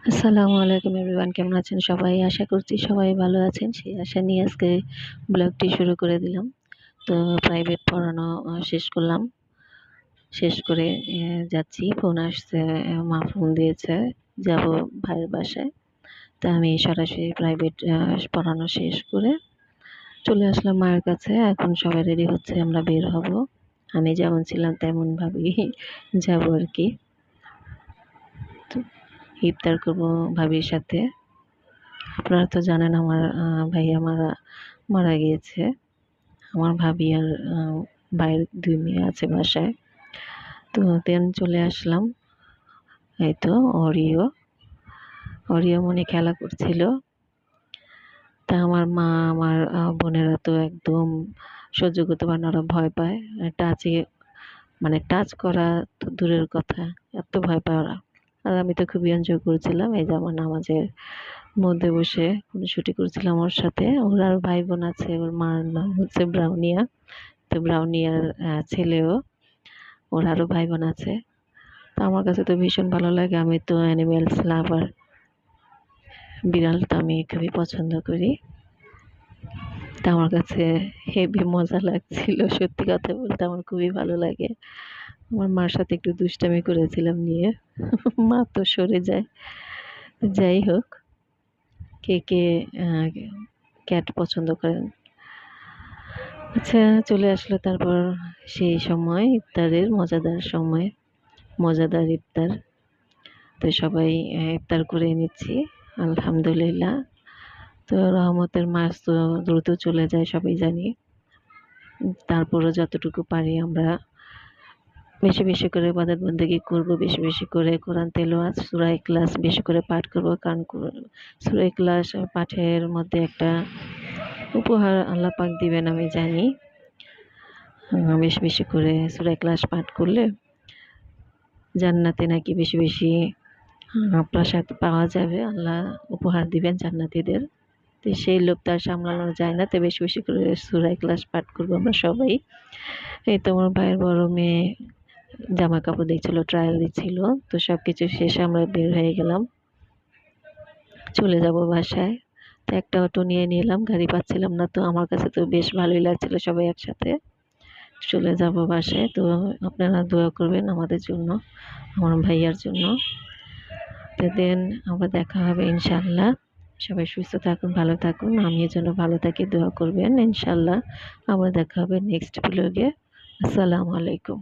আসসালামু আলাইকুম এভরিওয়ান, কেমন আছেন সবাই? আশা করছি সবাই ভালো আছেন। সেই আশা নিয়ে আজকে ব্লগটি শুরু করে দিলাম। তো প্রাইভেট পড়ানো শেষ করলাম। শেষ করে যাচ্ছি। ফোন আসছে, মা ফোন দিয়েছে, যাব ভাইয়ের বাসায়। তো আমি সরাসরি প্রাইভেট পড়ানো শেষ করে চলে আসলাম মায়ের কাছে। এখন সবাই রেডি হচ্ছে, আমরা বের হব। আমি যেমন ছিলাম তেমনভাবেই যাবো আরকি। তো ইফতার করবো ভাবির সাথে। আপনারা তো জানেন আমার ভাইয়া মারা গিয়েছে। আমার ভাবি আর ভাইয়ের ২ মেয়ে আছে বাসায়। তো দেন চলে আসলাম। এই তো অরিও মনে খেলা করছিল। তা আমার মা, আমার বোনেরা তো একদম সহ্য করতে পারে না, ওরা ভয় পায়। টাচে মানে টাচ করা তো দূরের কথা, এত ভয় পায় ওরা। আর আমি তো খুবই এনজয় করছিলাম। এই যে আমার নামাজের মধ্যে বসে খুনসুটি করছিলাম ওর সাথে। ওর আর ভাই বোন আছে, ওর মার নাম হচ্ছে ব্রাউনিয়া। তো ব্রাউনিয়ার ছেলেও, ওর আরও ভাই বোন আছে। তো আমার কাছে তো ভীষণ ভালো লাগে, আমি তো অ্যানিমেলস লাভার। বিড়াল তো আমি খুবই পছন্দ করি। তা আমার কাছে হেবি মজা লাগছিল, সত্যি কথা বলতে আমার খুবই ভালো লাগে। আমার মার সাথে একটু দুষ্টামি করেছিলাম নিয়ে, মা তো সরে যায়। যাই হোক, কে ক্যাট পছন্দ করেন? আচ্ছা, চলে আসলো তারপর সেই সময়, ইফতারের মজাদার সময়, মজাদার ইফতার। তো সবাই ইফতার করে নিচ্ছি, আলহামদুলিল্লাহ। তো রহমতের মাস তো দ্রুত চলে যায়, সবাই জানি। তারপরও যতটুকু পারি আমরা বেশি বেশি করে ইবাদত বন্দেগী করব, বেশি বেশি করে কোরআন তেলাওয়াত, সূরা ইখলাস বেশি করে পাঠ করব। কারণ সূরা ইখলাস পাঠের মধ্যে একটা উপহার আল্লাহ পাক দিবেন আমি জানি। বেশি বেশি করে সূরা ইখলাস পাঠ করলে জান্নাতে নাকি বেশি বেশি প্রসাদ পাওয়া যাবে, আল্লাহ উপহার দিবেন জান্নাতীদের। তো সেই লোভ তো আর সামলানো যায় না, তো বেশি বেশি করে সূরা ইখলাস পাঠ করবো আমরা সবাই। এই তো আমার ভাইয়ের বড় মেয়ে জামা কাপড় দিচ্ছিল, ট্রায়াল দিচ্ছিল। তো সব কিছু শেষে আমরা বের হয়ে গেলাম, চলে যাব বাসায়। তো একটা অটো নিয়ে নিলাম, গাড়ি পাচ্ছিলাম না। তো আমার কাছে তো বেশ ভালোই লাগছিল সবাই একসাথে চলে যাব বাসায়। তো আপনারা দোয়া করবেন আমাদের জন্য, আমার ভাইয়ার জন্য। তো দেন আবার দেখা হবে ইনশাআল্লাহ। সবাই সুস্থ থাকুন, ভালো থাকুন। আমিও যেন ভালো থাকি, দোয়া করবেন ইনশাআল্লাহ। আবার দেখা হবে নেক্সট ব্লগে। আসসালামু আলাইকুম।